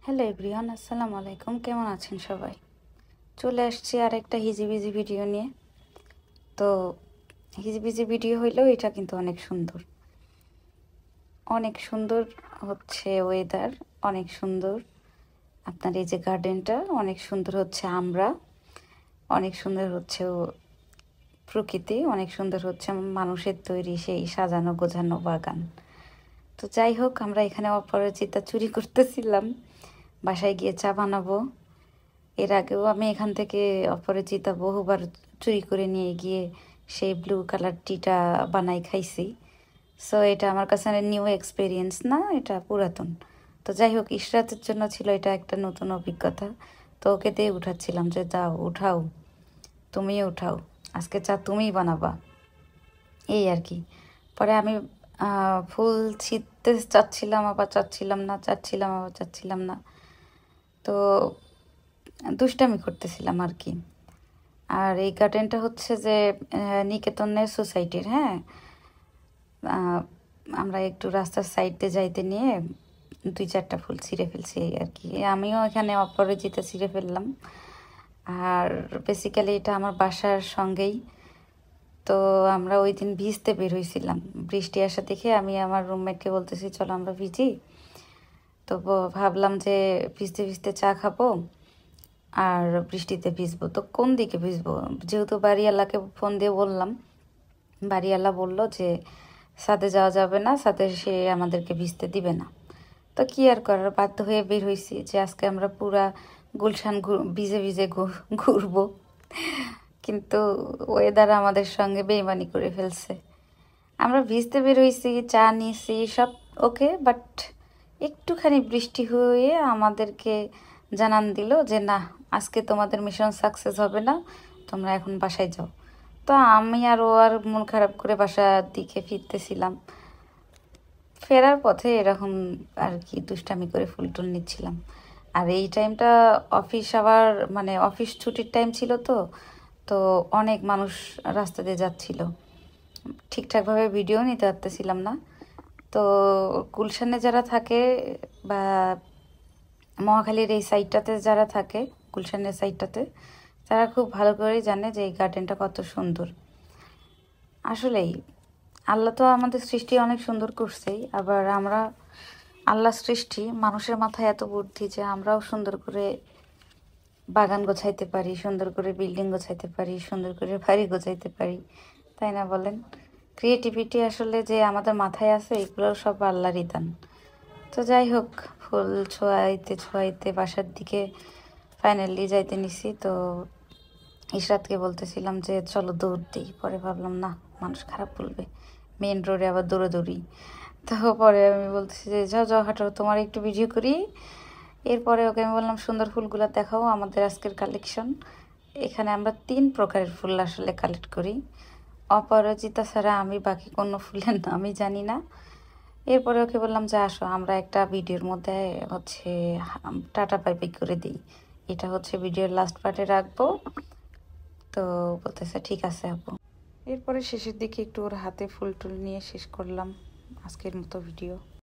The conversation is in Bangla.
হ্যালো এভরিওয়ান, আসসালামু আলাইকুম। কেমন আছেন সবাই? চলে আসছি আর একটা হিজিবিজি ভিডিও নিয়ে। তো হিজিবিজি ভিডিও হইলেও এটা কিন্তু অনেক সুন্দর, অনেক সুন্দর হচ্ছে ওয়েদার, অনেক সুন্দর আপনার এই যে গার্ডেনটা, অনেক সুন্দর হচ্ছে আমরা, অনেক সুন্দর হচ্ছে প্রকৃতি, অনেক সুন্দর হচ্ছে মানুষের তৈরি সেই সাজানো গোছানো বাগান। তো যাই হোক, আমরা এখানে অপরাজিতা চুরি করতেছিলাম, বাসায় গিয়ে চা বানাবো। এর আগেও আমি এখান থেকে অপরাজিতা বহুবার চুরি করে নিয়ে গিয়ে সেই ব্লু কালার টিটা বানাই খাইছি। সো এটা আমার কাছে নিউ এক্সপিরিয়েন্স না, এটা পুরাতন। তো যাই হোক, ইশরাতের জন্য ছিল এটা একটা নতুন অভিজ্ঞতা। তো ওকে দিয়ে উঠাচ্ছিলাম যে যাও উঠাও, তুমি উঠাও, আজকে চা তুমিই বানাবা, এই আর কি। পরে আমি ফুল ছিঁড়তে চাচ্ছিলাম, আবার চাচ্ছিলাম না, চাচ্ছিলাম আবার চাচ্ছিলাম না। তো দুষ্টামি করতেছিলাম আর কি। আর এই গার্ডেনটা হচ্ছে যে নিকেতনের সোসাইটির, হ্যাঁ। আমরা একটু রাস্তার সাইডে যাইতে নিয়ে 2-4টা ফুল ছিঁড়ে ফেলছি এই আর কি। আমিও এখানে অপরাজিতা ছিঁড়ে ফেললাম। আর বেসিক্যালি এটা আমার বাসার সঙ্গেই। তো আমরা ওই দিন ভিজতে বের হয়েছিলাম, বৃষ্টি আসা দেখে আমি আমার রুমমেটকে বলতেছি চলো আমরা ভিজি। তো ভাবলাম যে ভিজতে ভিজতে চা খাবো আর বৃষ্টিতে ভিজবো, তো কোন দিকে ভিজবো? যেহেতু বাড়িওয়ালাকে ফোন দিয়ে বললাম, বাড়িওয়ালা বলল যে ছাদে যাওয়া যাবে না, ছাদে সে আমাদেরকে ভিজতে দিবে না। তো কি আর করার, বাধ্য হয়ে বের হয়েছি যে আজকে আমরা পুরা গুলশান ভিজে ভিজে ঘুরবো। কিন্তু ওয়েদার আমাদের সঙ্গে বেইমানি করে ফেলছে। আমরা ভিজতে বের হয়েছি, চা নিয়েছি, সব ওকে, বাট একটুখানি বৃষ্টি হয়ে আমাদেরকে জানান দিল যে না, আজকে তোমাদের মিশন সাকসেস হবে না, তোমরা এখন বাসায় যাও। তো আমি আর ও আর মন খারাপ করে বাসার দিকে ফিরতেছিলাম। ফেরার পথে এরকম আর কি দুষ্টামি করে ফুল টুল নিচ্ছিলাম। আর এই টাইমটা অফিস আবার মানে অফিস ছুটির টাইম ছিল, তো তো অনেক মানুষ রাস্তা দিয়ে যাচ্ছিল, ঠিকঠাকভাবে ভিডিও নিতে পারতেছিলাম না। তো গুলশানে যারা থাকে বা মহাখালীর এই সাইডটাতে যারা থাকে, গুলশানের সাইডটাতে, তারা খুব ভালো করেই জানে যে এই গার্ডেনটা কত সুন্দর। আসলেই আল্লাহ তো আমাদের সৃষ্টি অনেক সুন্দর করছেই, আবার আমরা আল্লাহ সৃষ্টি, মানুষের মাথায় এত বুদ্ধি যে আমরাও সুন্দর করে বাগান গোছাইতে পারি, সুন্দর করে বিল্ডিং গোছাইতে পারি, সুন্দর করে বাড়ি গোছাইতে পারি, তাই না বলেন? ক্রিয়েটিভিটি আসলে যে আমাদের মাথায় আছে, এগুলো সব আল্লাহরই দান। তো যাই হোক, ফুল ছোঁয়াইতে ছোঁয়াইতে বাসার দিকে ফাইনালি যাইতে নিছি। তো ইশরাতকে বলতেছিলাম যে চলো দৌড় দিই, পরে ভাবলাম না, মানুষ খারাপ বলবে, মেন রোডে আবার দৌড়াদৌড়ি। তো পরে আমি বলতেছি যে যাও যাও হাঁটো, তোমার একটু ভিডিও করি। এরপরে ওকে আমি বললাম সুন্দর ফুলগুলো দেখাও, আমাদের আজকের কালেকশন। এখানে আমরা 3 প্রকারের ফুল আসলে কালেক্ট করি, অপরাজিতা ছাড়া আমি বাকি কোনো ফুলের নামই জানি না। এরপরে ওকে বললাম যে আসো আমরা একটা ভিডিওর মধ্যে হচ্ছে টাটা বাই বাই করে দিই, এটা হচ্ছে ভিডিওর লাস্ট পার্টে রাখবো। তো বলতেছে ঠিক আছে আপু। এরপরে শেষের দিকে একটু ওর হাতে ফুল টুল নিয়ে শেষ করলাম আজকের মতো ভিডিও।